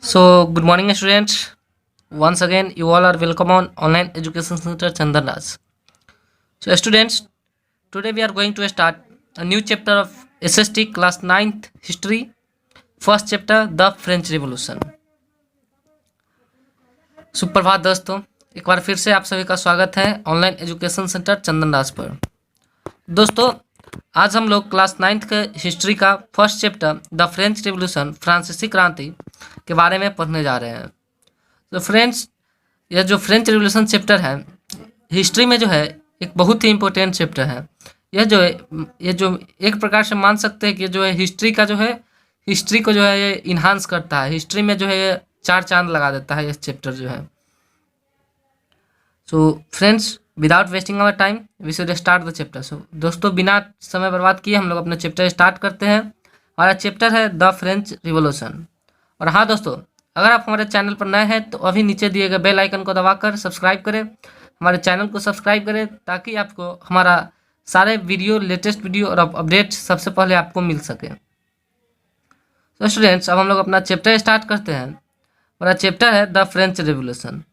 So, good morning, students. Once again, you all are welcome on Online Education Center Chandanraj. So, students, today we are going to start a new chapter of SST class 9th history. First chapter, the French Revolution. सुप्रभात दोस्तों, एक बार फिर से आप सभी का स्वागत है ऑनलाइन एजुकेशन सेंटर चंदनराज पर। दोस्तों, आज हम लोग क्लास 9th के हिस्ट्री का first chapter the French revolution फ्रांसीसी क्रांति के बारे में पढ़ने जा रहे हैं। तो फ्रेंड्स, यह जो फ्रेंच रिवोल्यूशन चैप्टर है हिस्ट्री में जो है एक बहुत ही इम्पोर्टेंट चैप्टर है। ये जो एक प्रकार से मान सकते हैं कि जो है हिस्ट्री का जो है हिस्ट्री को जो है ये इन्हांस करता है, हिस्ट्री में जो है ये चार चांद लगा देता है ये चैप्टर जो है। So friends, without wasting our time we should start the chapter. So दोस्तों, बिना समय बर्बाद किए हम लोग अपना चैप्टर स्टार्ट करते हैं। हमारा चैप्टर है द फ्रेंच रिवोल्यूशन। और हाँ दोस्तों, अगर आप हमारे चैनल पर नए हैं तो अभी नीचे दिए गए बेल आइकन को दबाकर सब्सक्राइब करें, हमारे चैनल को सब्सक्राइब करें ताकि आपको हमारा सारे वीडियो, लेटेस्ट वीडियो और अपडेट सबसे पहले आपको मिल सके। तो स्टूडेंट्स, अब हम लोग अपना चैप्टर स्टार्ट करते हैं। हमारा चैप्टर है the French revolution.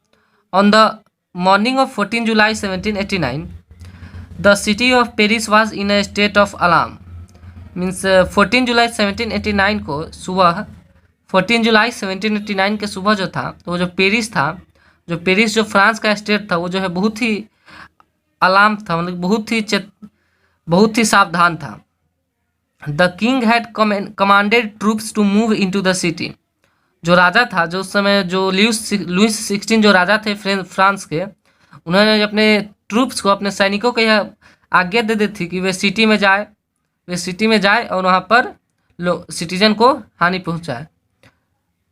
On the morning of 14 July 1789 the city of Paris was in a state of alarm. Means 14 जुलाई 1789 को सुबह 14 जुलाई 1789 के सुबह जो था, तो वो जो पेरिस था, जो फ्रांस का स्टेट था, वो जो है बहुत ही अलार्म था, मतलब बहुत ही सावधान था। The king had commanded troops to move into the city. जो राजा था, जो उस समय जो लुइस 16 जो राजा थे फ्रांस के, उन्होंने अपने ट्रूप्स को, अपने सैनिकों को यह आज्ञा दे दी थी कि वे सिटी में जाए और वहाँ पर सिटीजन को हानि पहुँचाए।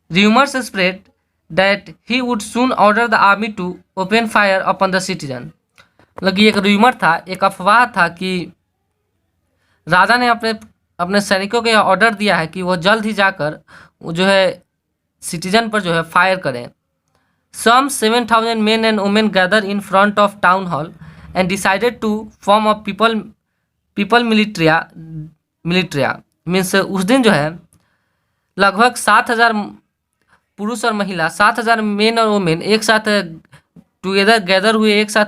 Rumors spread that he would soon order the army to open fire upon the citizen। मतलब ये एक रूमर था, एक अफवाह था कि राजा ने अपने सैनिकों को यह ऑर्डर दिया है कि वो जल्द ही जाकर वो जो है सिटीजन पर जो है फायर करें। Some 7,000 men and women gathered in front of town hall and decided to form a people militia। Means उस दिन जो है लगभग 7,000 पुरुष और महिला, 7,000 मेन और वुमेन एक साथ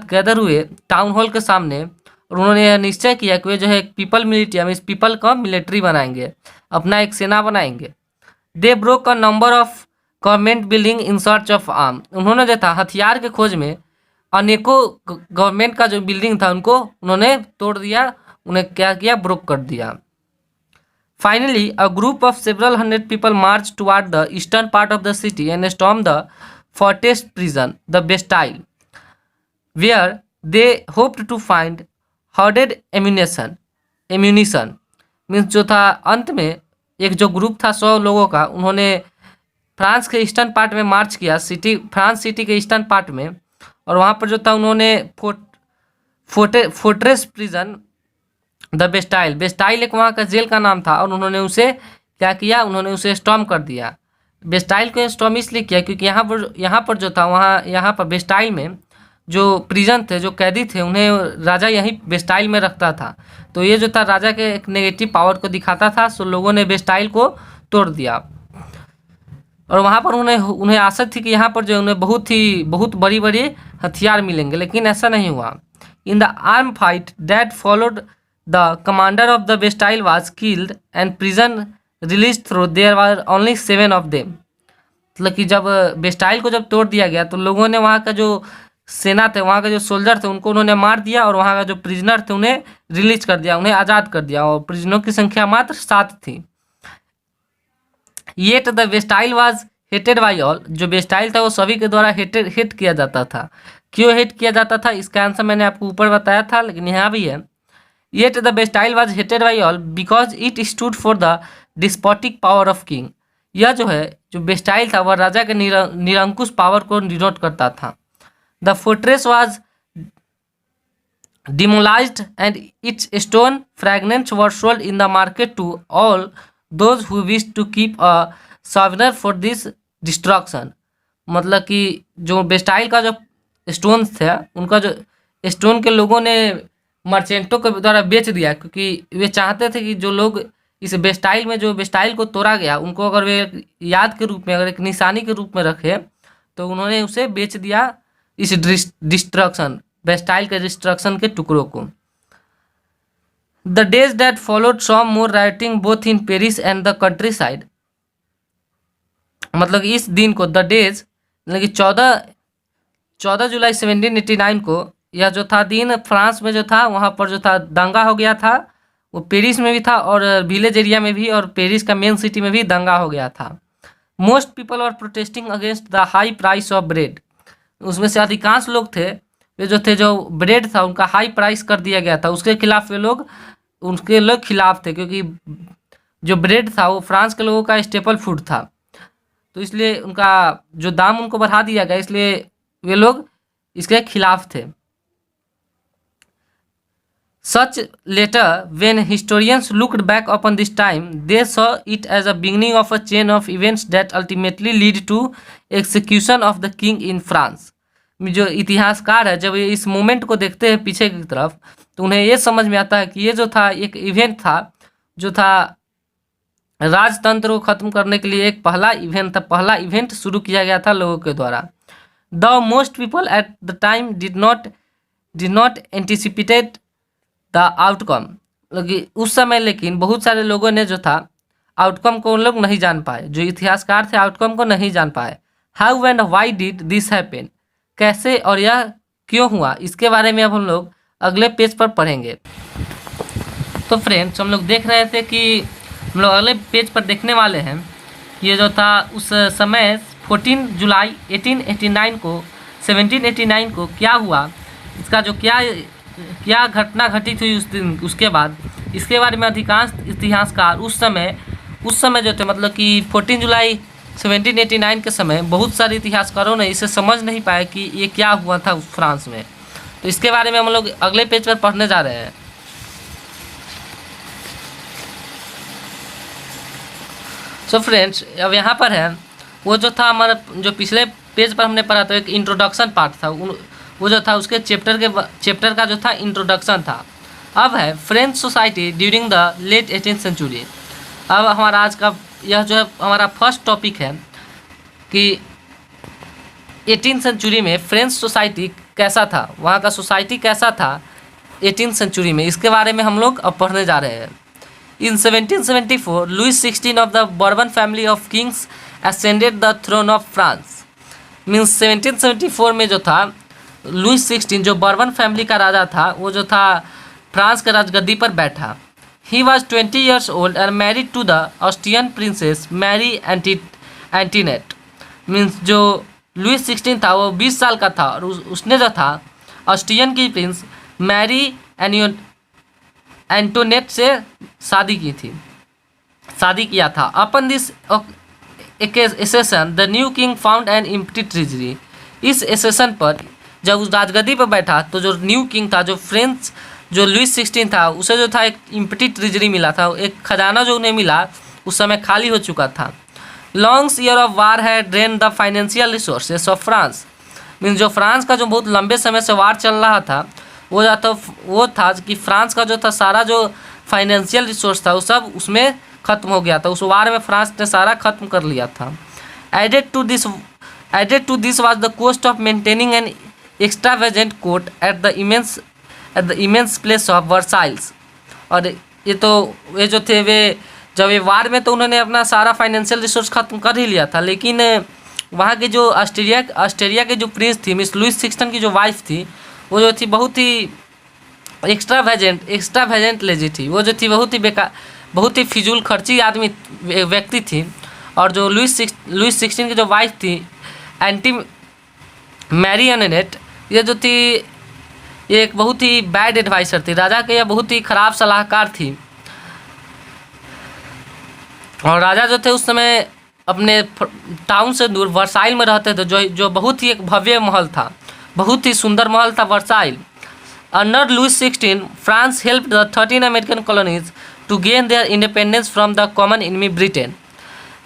गैदर हुए टाउन हॉल के सामने, और उन्होंने यह निश्चय किया कि वे जो है पीपल मिलिट्री, मीन्स पीपल का मिलिट्री बनाएंगे, अपना एक सेना बनाएंगे। They broke a number of government building in search of arm. उन्होंने जो था हथियार के खोज में अनेकों गवर्नमेंट का जो बिल्डिंग था उनको उन्होंने तोड़ दिया, उन्हें क्या किया, ब्रोक कर दिया। Finally, a group of several hundred people marched toward the eastern part of the city and stormed the fortress prison, the Bastille, where they hoped to find hoarded ammunition। Means जो था अंत में एक जो group था 100 लोगों का, उन्होंने फ्रांस के ईस्टर्न पार्ट में मार्च किया, फ्रांस सिटी के ईस्टर्न पार्ट में, और वहाँ पर जो था उन्होंने फोर्ट्रेस प्रिजन द बेस्टाइल एक वहाँ का जेल का नाम था, और उन्होंने उसे क्या किया, उन्होंने उसे स्टॉर्म कर दिया। बेस्टाइल को स्टॉर्म इसलिए किया क्योंकि यहाँ पर जो था यहाँ पर बेस्टाइल में जो प्रिजन थे, जो कैदी थे, उन्हें राजा यहीं बेस्टाइल में रखता था। तो ये जो था राजा के एक नेगेटिव पावर को दिखाता था। सो लोगों ने बेस्टाइल को तोड़ दिया, और वहाँ पर उन्हें आशा थी कि यहाँ पर जो उन्हें बहुत बड़ी बड़ी हथियार मिलेंगे, लेकिन ऐसा नहीं हुआ। In the arm fight that followed the commander of the Bastille was killed and prison released through there were only 7 of them। मतलब कि जब बेस्टाइल को जब तोड़ दिया गया तो लोगों ने वहाँ का जो सेना थे, वहाँ का जो सोल्जर थे, उनको उन्होंने मार दिया, और वहाँ का जो प्रिजनर थे उन्हें रिलीज कर दिया, उन्हें आज़ाद कर दिया, और प्रिजनरों की संख्या मात्र 7 थी। Yet the Bastille was hated by all. जो बेस्टाइल था वो सभी के द्वारा हेट किया जाता था। क्यों हेट किया जाता था, इसका आंसर मैंने आपको ऊपर बताया था, लेकिन यहाँ भी है। Yet the Bastille was hated by all because it stood for the despotic power of king। यह जो है जो बेस्टाइल था वह राजा के निरंकुश पावर को डिनोट करता था। The fortress was demolished and its stone fragments were sold in the market to all those who wished to keep a souvenir for this destruction। मतलब कि जो बेस्टाइल का जो स्टोन था, उनका जो स्टोन के लोगों ने मर्चेंटों के द्वारा बेच दिया, क्योंकि वे चाहते थे कि जो लोग इस बेस्टाइल में जो बेस्टाइल को तोड़ा गया, उनको अगर वे याद के रूप में, अगर एक निशानी के रूप में रखे, तो उन्होंने उसे बेच दिया इस डिस्ट्रक्शन, बेस्टाइल के डिस्ट्रक्शन के टुकड़ों को। The days that followed saw more writing both in Paris and the country side, मतलब इस दिन को, द डेज मतलब कि 14 जुलाई 1789 को, यह जो था दिन फ्रांस में जो था, वहाँ पर जो था दंगा हो गया था। वो पेरिस में भी था और विलेज एरिया में भी, और पेरिस का मेन सिटी में भी दंगा हो गया था। Most people are protesting against the high price of bread, उसमें से अधिकांश लोग थे वे जो थे, जो ब्रेड था उनका हाई प्राइस कर दिया गया था, उसके खिलाफ वे लोग, उनके लोग खिलाफ थे, क्योंकि जो ब्रेड था वो फ्रांस के लोगों का स्टेपल फूड था, तो इसलिए उनका जो दाम उनको बढ़ा दिया गया, इसलिए वे लोग इसके खिलाफ थे। Such later, when historians looked back upon this time, they saw it as a beginning of a chain of events that ultimately lead to execution of the king in France. जो इतिहासकार है, जब ये इस मोमेंट को देखते हैं पीछे की तरफ, तो उन्हें ये समझ में आता है कि ये जो था एक इवेंट था, जो था राजतंत्र को खत्म करने के लिए एक पहला इवेंट था, पहला इवेंट शुरू किया गया था लोगों के द्वारा। The most people at the time did not anticipated the outcome, मतलब उस समय लेकिन बहुत सारे लोगों ने जो था आउटकम को उन लोग नहीं जान पाए, जो इतिहासकार थे आउटकम को नहीं जान पाए। How and why did this happen, कैसे और यह क्यों हुआ, इसके बारे में अब हम लोग अगले पेज पर पढ़ेंगे। तो फ्रेंड्स, हम लोग देख रहे थे कि हम लोग अगले पेज पर देखने वाले हैं, ये जो था उस समय 14 जुलाई 1889 को 1789 को क्या हुआ, इसका जो क्या घटना घटित हुई उस दिन, उसके बाद इसके बारे में अधिकांश इतिहासकार उस समय जो थे, मतलब कि 14 जुलाई 1789 के समय बहुत सारे इतिहासकारों ने इसे समझ नहीं पाए कि ये क्या हुआ था फ्रांस में। तो इसके बारे में हम लोग अगले पेज पर पढ़ने जा रहे हैं। सो फ्रेंड्स, अब यहाँ पर है वो जो था हमारा, जो पिछले पेज पर हमने पढ़ा था एक इंट्रोडक्शन पार्ट था, वो जो था उसके चैप्टर का जो था इंट्रोडक्शन था। अब है French society during the late 18th century. अब हमारा आज का यह जो है हमारा फर्स्ट टॉपिक है कि 18th सेंचुरी में फ्रेंच सोसाइटी कैसा था, वहाँ का सोसाइटी कैसा था 18th सेंचुरी में, इसके बारे में हम लोग अब पढ़ने जा रहे हैं। In 1774 Louis 16 of the Bourbon family of kings ascended the throne of France. Means 1774 में जो था लुइस 16 जो बर्बन फैमिली का राजा था, वो जो था फ्रांस के राजगद्दी पर बैठा। He was 20 years old and married to the Austrian princess Marie Antoinette. Means जो लुइस 16 था वो 20 साल का था, और उसने जो था ऑस्ट्रियन की प्रिंस मैरी एंटोनेट से शादी किया था। Upon this accession the new king found an empty treasury. इस एसेशन पर जब उस राजगद्दी पर बैठा, तो जो न्यू किंग था, जो फ्रेंच जो लुइस 16 था, उसे जो था एक एम्प्टी ट्रेजरी मिला था, एक खजाना जो उन्हें मिला उस समय खाली हो चुका था। लॉन्ग ईयर ऑफ वार है drain the financial resources of France. Means जो फ्रांस का जो बहुत लंबे समय से वार चल रहा था, वो था कि फ्रांस का जो था सारा जो फाइनेंशियल रिसोर्स था वो सब उसमें ख़त्म हो गया था, उस वार में फ्रांस ने सारा खत्म कर लिया था। Added to this was the cost of maintaining an extravagant court at the immense place of Versailles. और ये जो थे वे जब ये वार में, तो उन्होंने अपना सारा फाइनेंशियल रिसोर्स खत्म कर ही लिया था, लेकिन वहाँ के जो ऑस्ट्रेलिया के जो प्रिंस थी, मिस लुइस 16 की जो वाइफ थी, वो जो थी बहुत ही एक्स्ट्रावेजेंट लेजी थी, वो जो थी बहुत ही फिजूल खर्ची व्यक्ति थी। और जो लुइस 16 की जो वाइफ थी मैरी एंटोनेट, ये जो थी ये एक बहुत ही बैड एडवाइसर थी राजा के, यह बहुत ही ख़राब सलाहकार थी। और राजा जो थे उस समय अपने टाउन से दूर वर्साइल में रहते थे, जो बहुत ही एक भव्य महल था, बहुत ही सुंदर महल था Versailles. Under Louis 16 France help the 13 American colonies to gain their independence from the common enemy Britain.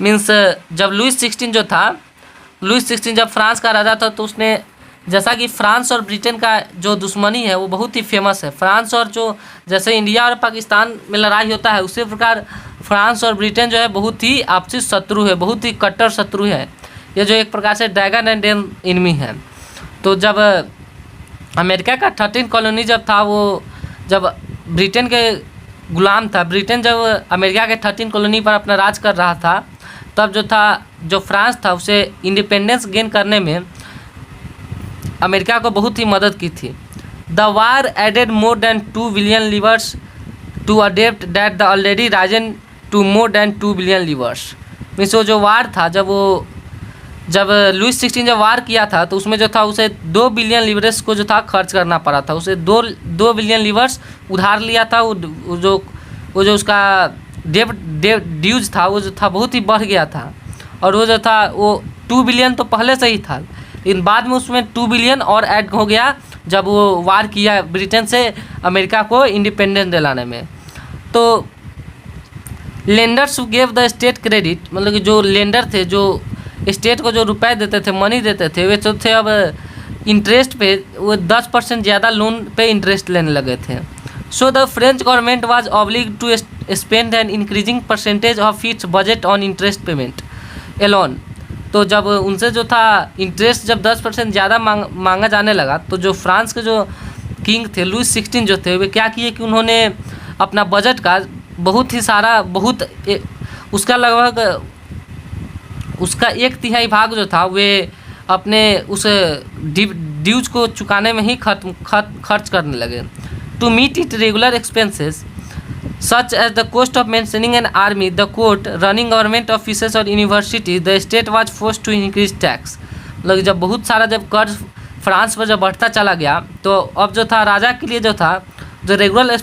Means जब लुइस 16 जब फ्रांस का राजा था, तो उसने, जैसा कि फ्रांस और ब्रिटेन का जो दुश्मनी है वो बहुत ही फेमस है, फ्रांस और जो जैसे इंडिया और पाकिस्तान में लड़ाई होता है, उसी प्रकार फ्रांस और ब्रिटेन जो है बहुत ही आपसी शत्रु है, बहुत ही कट्टर शत्रु है। ये जो एक प्रकार से ड्रैगन एंड एनिमी है। तो जब अमेरिका का 13 कॉलोनी जब था, वो जब ब्रिटेन के गुलाम था, ब्रिटेन जब अमेरिका के 13 कॉलोनी पर अपना राज कर रहा था, तब जो फ्रांस था उसे इंडिपेंडेंस गेन करने में अमेरिका को बहुत ही मदद की थी। The war added more than 2 billion livres to अडेप्ट that the already risen to more than 2 billion livres. Means वो जो वार था, जब लुइस 16 जब वार किया था तो उसमें जो था उसे 2 बिलियन लिवर्स को जो था खर्च करना पड़ा था। उसे 2 बिलियन लिवर्स उधार लिया था। वो जो उसका ड्यूज था वो जो था बहुत ही बढ़ गया था। और वो जो था वो 2 बिलियन तो पहले से ही था, लेकिन बाद में उसमें 2 बिलियन और ऐड हो गया जब वो वार किया ब्रिटेन से अमेरिका को इंडिपेंडेंस दिलाने में। तो lenders gave the state credit, मतलब कि जो लेंडर थे, जो स्टेट को जो रुपए देते थे, मनी देते थे, वे जो थे अब इंटरेस्ट पे वो 10% ज़्यादा लोन पे इंटरेस्ट लेने लगे थे। So the French government was obliged to spend an increasing percentage of its budget on interest payment alone. तो जब उनसे जो था इंटरेस्ट जब 10% ज़्यादा मांगा जाने लगा, तो जो फ्रांस के जो किंग थे लुइस 16 जो थे, वे क्या किए कि उन्होंने अपना बजट का बहुत ही सारा उसका लगभग उसका 1/3 भाग जो था वे अपने उस ड्यूज को चुकाने में ही खर्च करने लगे। To meet it regular expenses such as the cost of maintaining an army, the court, running government officers और university, the state was forced to increase tax. मतलब जब बहुत सारा जब कर्ज फ्रांस पर जब बढ़ता चला गया, तो अब जो था राजा के लिए जो था जो रेगुलर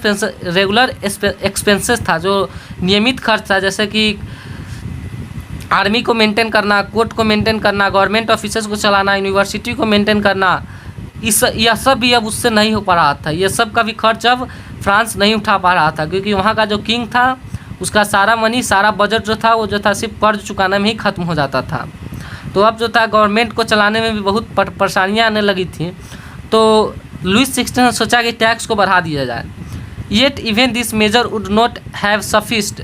एक्सपेंसेस था, जो नियमित खर्च था, जैसे कि आर्मी को मेंटेन करना, कोर्ट को मेंटेन करना, गवर्नमेंट ऑफिसर्स को चलाना, यूनिवर्सिटी को मेंटेन करना, यह सब भी अब उससे नहीं हो पा रहा था। ये सब का भी खर्च अब फ्रांस नहीं उठा पा रहा था, क्योंकि वहाँ का जो किंग था उसका सारा मनी, सारा बजट जो था वो जो था सिर्फ कर्ज चुकाने में ही ख़त्म हो जाता था। तो अब जो था गवर्नमेंट को चलाने में भी बहुत परेशानियाँ आने लगी थी। तो लुइस 16 ने सोचा कि टैक्स को बढ़ा दिया जाए। Yet even this measure would not have sufficed,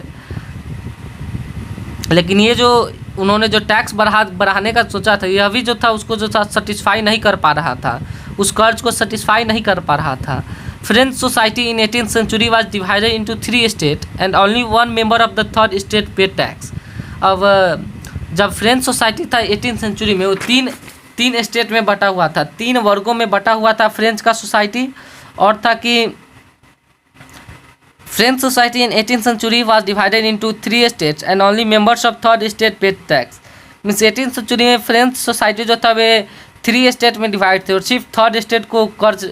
लेकिन ये जो उन्होंने जो टैक्स बढ़ाने का सोचा था, यह भी जो था उसको जो था सेटिस्फाई नहीं कर पा रहा था, उस कर्ज को सेटिस्फाई नहीं कर पा रहा था। French society in 18th century was divided into 3 state and only 1 member of the 3rd state paid tax. अब जब फ्रेंच सोसाइटी था 18th सेंचुरी में, वो तीन स्टेट में बटा हुआ था, 3 वर्गों में बटा हुआ था फ्रेंच का सोसाइटी। और था कि French society in 18th century was divided into 3 states and only members of 3rd state paid tax. Means 18th century में फ्रेंच सोसाइटी जो था वे 3 स्टेट में डिवाइड थे और सिर्फ 3rd स्टेट को कर्ज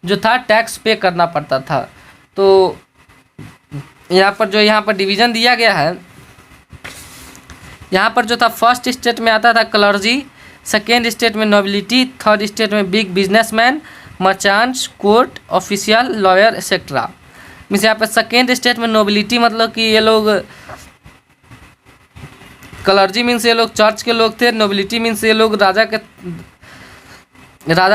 जो था टैक्स पे करना पड़ता था। तो यहाँ पर डिवीज़न दिया गया है, यहाँ पर जो था फर्स्ट स्टेट में आता था क्लर्जी, सेकेंड स्टेट में नोबिलिटी, 3rd स्टेट में big businessman, merchants, court official, lawyer etcetera. Means यहाँ पर सेकेंड स्टेट में नोबिलिटी, मतलब कि ये लोग क्लर्जी मीन्स ये लोग चर्च के लोग थे, नोबिलिटी मीन्स ये लोग राजा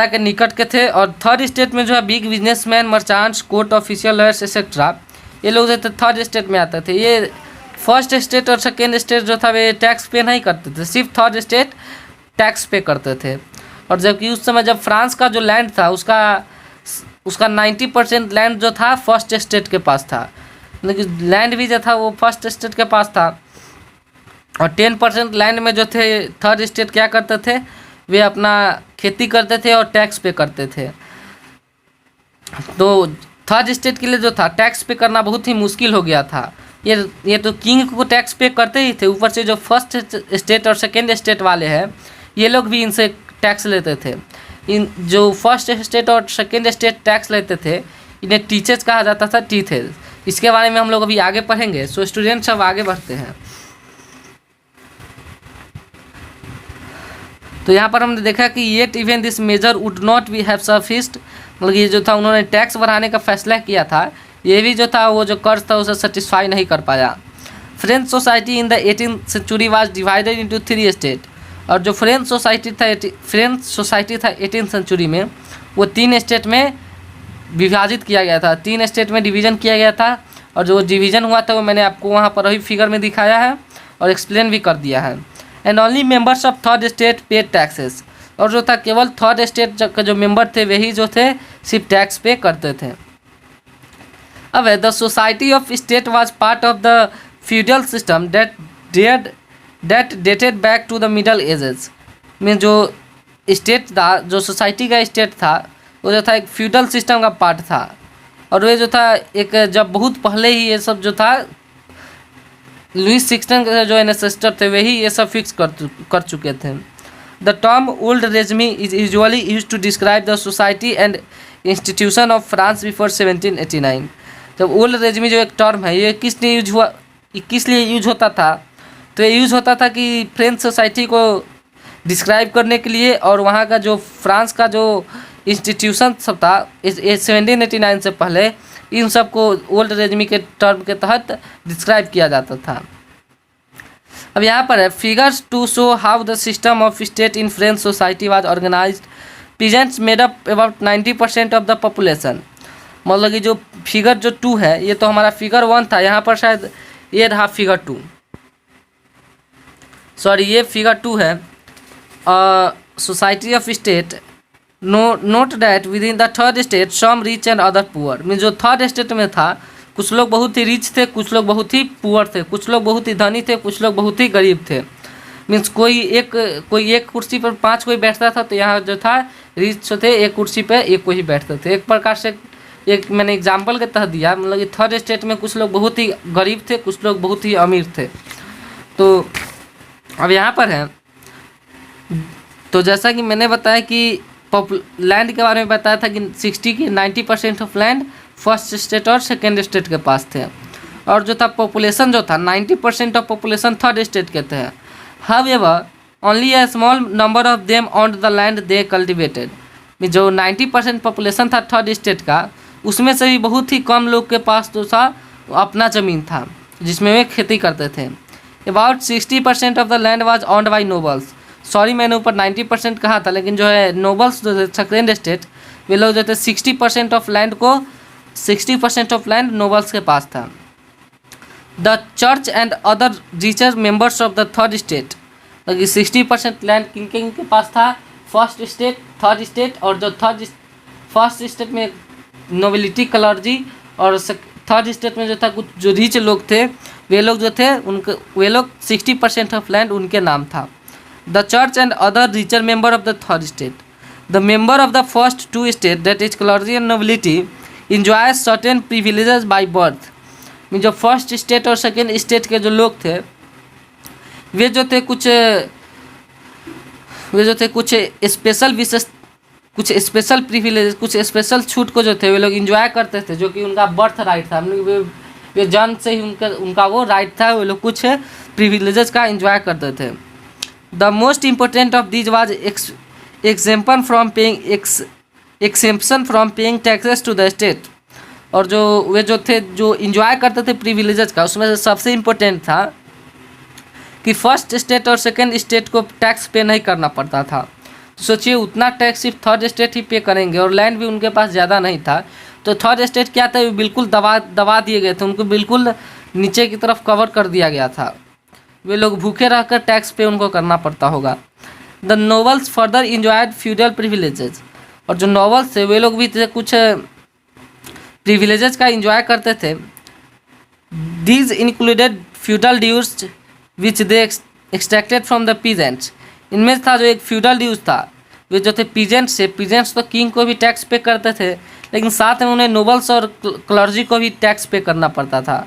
के निकट के थे। और 3rd स्टेट में जो है big businessman, merchants, court official, lawyers etcetera, ये लोग जो थे 3rd स्टेट में आते थे। ये फर्स्ट स्टेट और सेकेंड स्टेट जो था वे टैक्स पे नहीं करते थे, सिर्फ 3rd स्टेट टैक्स पे करते थे। और जबकि उस समय जब फ्रांस का जो लैंड था उसका 90% लैंड जो था फर्स्ट स्टेट के पास था, लेकिन लैंड भी जो था वो फर्स्ट स्टेट के पास था। और 10% लैंड में जो थे 3rd स्टेट क्या करते थे, वे अपना खेती करते थे और टैक्स पे करते थे। तो 3rd स्टेट के लिए जो था टैक्स पे करना बहुत ही मुश्किल हो गया था। ये तो किंग को टैक्स पे करते ही थे, ऊपर से जो फर्स्ट स्टेट और सेकेंड स्टेट वाले हैं ये लोग भी इनसे टैक्स लेते थे। इन जो फर्स्ट स्टेट और सेकेंड स्टेट टैक्स लेते थे इन्हें टीचर्स कहा जाता था, टीथेस। इसके बारे में हम लोग अभी आगे पढ़ेंगे। सो स्टूडेंट्स अब आगे बढ़ते हैं। तो यहाँ पर हमने देखा कि yet even this measure would not be have sufficed, मतलब ये जो था उन्होंने टैक्स बढ़ाने का फैसला किया था, ये भी जो था वो जो कर्ज था उसे सेटिस्फाई नहीं कर पाया। French society in the 18th century was divided into 3 state. और जो फ्रेंच सोसाइटी था 18th सेंचुरी में वो 3 स्टेट में विभाजित किया गया था, 3 स्टेट में डिवीज़न किया गया था। और जो डिवीज़न हुआ था वो मैंने आपको वहाँ पर वही फिगर में दिखाया है और एक्सप्लेन भी कर दिया है। And only members of third state paid taxes, और जो था केवल थर्ड स्टेट का जो मेंबर थे वही जो थे सिर्फ टैक्स पे करते थे। अब the society of state was part of the feudal system that dated back to the middle ages. Mean जो स्टेट था, जो सोसाइटी का स्टेट था, वो जो था एक फ्यूडल सिस्टम का पार्ट था, और वे जो था एक जब बहुत पहले ही ये सब जो था लुई 16 के जो एनेसेस्टर थे वही ये सब फिक्स कर चुके थे। The term old regime is usually use to describe the society and institution of France before 1789। जब ओल्ड रेजमी जो एक टर्म है ये किस लिए यूज होता था, तो ये यूज होता था कि फ्रेंच सोसाइटी को डिस्क्राइब करने के लिए, और वहाँ का जो फ्रांस का जो इंस्टीट्यूशन सब था 1789 से पहले, इन सब को ओल्ड रेजमी के टर्म के तहत डिस्क्राइब किया जाता था। अब यहाँ पर है figures to show how the system of state in French society was organised peasants made up about 90% of the population. मतलब कि जो फिगर जो 2 है ये तो हमारा फिगर 1 था, यहाँ पर शायद ये रहा फिगर 2, सॉरी ये फिगर 2 है। Society of state note that within the third state some rich and other poor. Mean जो थर्ड स्टेट में था कुछ लोग बहुत ही रिच थे, कुछ लोग बहुत ही पुअर थे, कुछ लोग बहुत ही धनी थे, कुछ लोग बहुत ही गरीब थे। मीन्स कोई एक कुर्सी पर 5 कोई बैठता था, तो यहाँ जो था रिच थे एक कुर्सी पर एक कोई ही बैठते थे। एक प्रकार से एक मैंने एग्जाम्पल के तहत दिया, मतलब कि थर्ड स्टेट में कुछ लोग बहुत ही गरीब थे, कुछ लोग बहुत ही अमीर थे। तो अब यहाँ पर है, तो जैसा कि मैंने बताया कि लैंड के बारे में बताया था कि 60 की 90% ऑफ लैंड फर्स्ट स्टेट और सेकेंड स्टेट के पास थे, और जो था पॉपुलेशन जो था 90% ऑफ पॉपुलेशन थर्ड स्टेट के थे। However only a small number of them on the land they cultivated. जो 90% पॉपुलेशन था थर्ड स्टेट का, उसमें से भी बहुत ही कम लोग के पास जो था अपना ज़मीन था जिसमें वे खेती करते थे। About 60% of the land was owned by nobles. Sorry मैंने ऊपर 90% कहा था, लेकिन जो है नोबल्स जो थे सेकेंड स्टेट वे लोग जो थे 60% ऑफ लैंड नोबल्स के पास था। The church and other richer members of the third state, 60% land किन के पास था, फर्स्ट स्टेट, थर्ड स्टेट, और जो फर्स्ट स्टेट में नोबिलिटी क्लर्जी, और थर्ड स्टेट में जो था कुछ जो रिच लोग थे वे लोग जो थे वे लोग 60% ऑफ लैंड उनके नाम था। The church and other richer member of the third state, the member of the first 2 state that is clergy and nobility enjoy certain privileges by birth. जो फर्स्ट स्टेट और सेकेंड स्टेट के जो लोग थे वे जो थे कुछ स्पेशल प्रिविलेज, कुछ स्पेशल छूट को जो थे वे लोग इंजॉय करते थे, जो कि उनका बर्थ राइट था। वे जन्म से ही उनका वो राइट था, वे लोग कुछ प्रिविलेजेस का इंजॉय करते थे। The most important of these was exemption from paying taxes to the state. और जो वे जो थे जो इंजॉय करते थे प्रिविलेजेस का, उसमें से सबसे इम्पोर्टेंट था कि फर्स्ट स्टेट और सेकेंड स्टेट को टैक्स पे नहीं करना पड़ता था। तो सोचिए उतना टैक्स सिर्फ थर्ड स्टेट ही पे करेंगे, और लैंड भी उनके पास ज़्यादा नहीं था। तो थर्ड स्टेट क्या था, बिल्कुल दबा दिए गए थे, उनको बिल्कुल नीचे की तरफ कवर कर दिया गया था। वे लोग भूखे रहकर टैक्स पे उनको करना पड़ता होगा। The nobles further enjoyed feudal privileges, और जो नोबल्स थे वे लोग भी थे कुछ प्रिविलेजेस का इंजॉय करते थे। These included feudal dues which they extracted from the peasants. इनमें था जो एक फ्यूडल ड्यूज था, वे जो थे पीजेंट्स से, पीजेंट्स तो किंग को भी टैक्स पे करते थे, लेकिन साथ में उन्हें नोबल्स और क्लर्जी को भी टैक्स पे करना पड़ता था।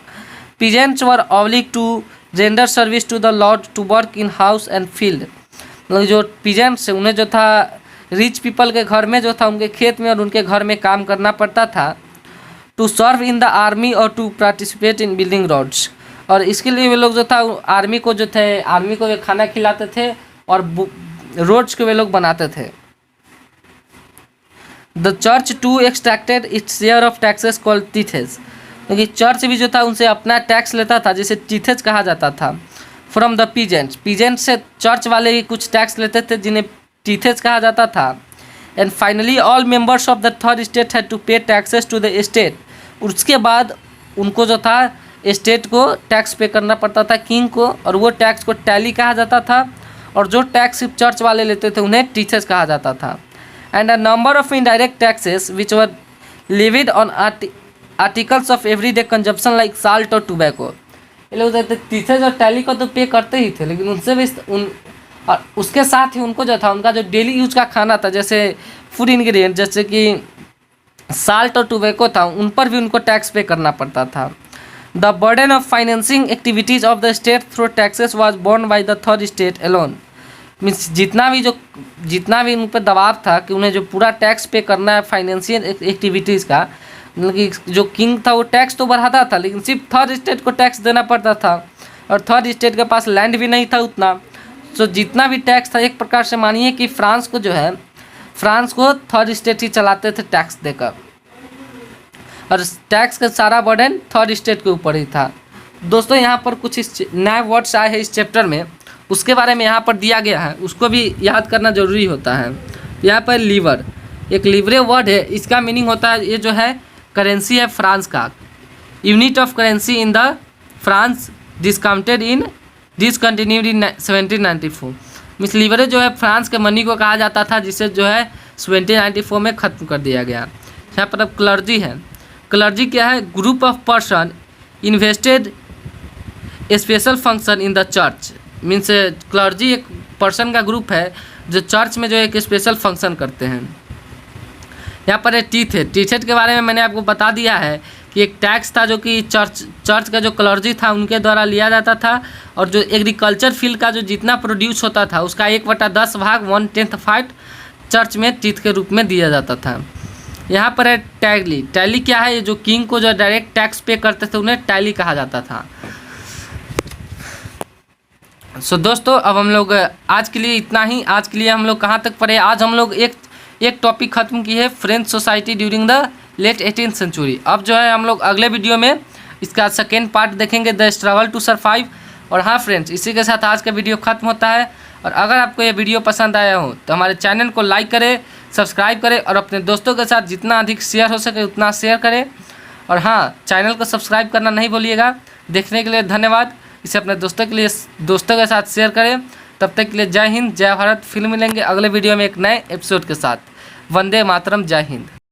Peasants were obliged to render service to the lord to work in house and field. मतलब जो पीजेंट्स उन्हें जो था रिच पीपल के घर में जो था उनके खेत में और उनके घर में काम करना पड़ता था। To serve in the army और to participate in building roads, और इसके लिए वे लोग जो था आर्मी को वे खाना खिलाते थे और रोड्स को वे लोग बनाते थे। The church to extracted its share of taxes called tithes, क्योंकि चर्च भी जो था उनसे अपना टैक्स लेता था, जिसे टीथेस कहा जाता था। फ्रॉम द पीजेंट्स, पीजेंट से चर्च वाले भी कुछ टैक्स लेते थे जिन्हें टीथेस कहा जाता था। And finally all members of the third state had to pay taxes to the state. उसके बाद उनको जो था स्टेट को टैक्स पे करना पड़ता था किंग को, और वो टैक्स को टैली कहा जाता था, और जो टैक्स सिर्फ चर्च वाले लेते थे उन्हें टीचर्स कहा जाता था। And a number of indirect taxes which were levied on articles of everyday consumption like salt और टोबैको। ये लोग टीचर्स और टैली को तो पे करते ही थे, लेकिन उनसे भी और उसके साथ ही उनको जो था उनका जो डेली यूज का खाना था, जैसे फूड इंग्रेडिएंट जैसे कि साल्ट और टोबैको था, उन पर भी उनको टैक्स पे करना पड़ता था। The burden of financing activities of the state through taxes was borne by the third state alone. Means जितना भी उन पर दबाव था कि उन्हें जो पूरा टैक्स पे करना है फाइनेंशियल एक्टिविटीज़ का, मतलब कि जो किंग था वो टैक्स तो बढ़ाता था, लेकिन सिर्फ थर्ड स्टेट को टैक्स देना पड़ता था, और थर्ड स्टेट के पास लैंड भी नहीं था उतना। तो जितना भी टैक्स था, एक प्रकार से मानिए कि फ्रांस को थर्ड स्टेट ही चलाते थे टैक्स देकर, और टैक्स का सारा बर्डन थर्ड स्टेट के ऊपर ही था। दोस्तों यहाँ पर कुछ नए वर्ड्स आए हैं इस चैप्टर में, उसके बारे में यहाँ पर दिया गया है, उसको भी याद करना जरूरी होता है। यहाँ पर लीवर, एक लीवरे वर्ड है, इसका मीनिंग होता है, ये जो है करेंसी है फ्रांस का, unit of currency in the France discontinued in 1794। Means leverage जो है फ्रांस के मनी को कहा जाता था, जिसे जो है 1794 में ख़त्म कर दिया गया। यहाँ पर अब क्लर्जी है। क्लर्जी क्या है? Group of person invested special function in the church. Means clergy एक पर्सन का ग्रुप है जो चर्च में जो एक स्पेशल फंक्शन करते हैं। यहाँ पर टीथ है। टीथेट के बारे में मैंने आपको बता दिया है कि एक टैक्स था जो कि चर्च का जो क्लर्जी था उनके द्वारा लिया जाता था, और जो एग्रीकल्चर फील्ड का जो जितना प्रोड्यूस होता था उसका 1/10 भाग 1/10 पार्ट चर्च में टीथ के रूप में दिया जाता था। यहाँ पर है टैली। टैली क्या है? जो किंग को जो डायरेक्ट टैक्स पे करते थे उन्हें टैली कहा जाता था। सो दोस्तों अब हम लोग आज के लिए इतना ही। आज के लिए हम लोग कहाँ तक पढ़े? आज हम लोग एक टॉपिक खत्म की है, French society during the late 18th century. अब जो है हम लोग अगले वीडियो में इसका सेकेंड पार्ट देखेंगे, द स्ट्रगल टू सरवाइव। और हाँ फ्रेंड्स, इसी के साथ आज का वीडियो खत्म होता है। और अगर आपको ये वीडियो पसंद आया हो तो हमारे चैनल को लाइक करें, सब्सक्राइब करें, और अपने दोस्तों के साथ जितना अधिक शेयर हो सके उतना शेयर करें। और हाँ, चैनल को सब्सक्राइब करना नहीं भूलिएगा। देखने के लिए धन्यवाद। इसे अपने दोस्तों के साथ शेयर करें। तब तक के लिए जय हिंद, जय भारत। फिर मिलेंगे अगले वीडियो में एक नए एपिसोड के साथ। वंदे मातरम, जय हिंद।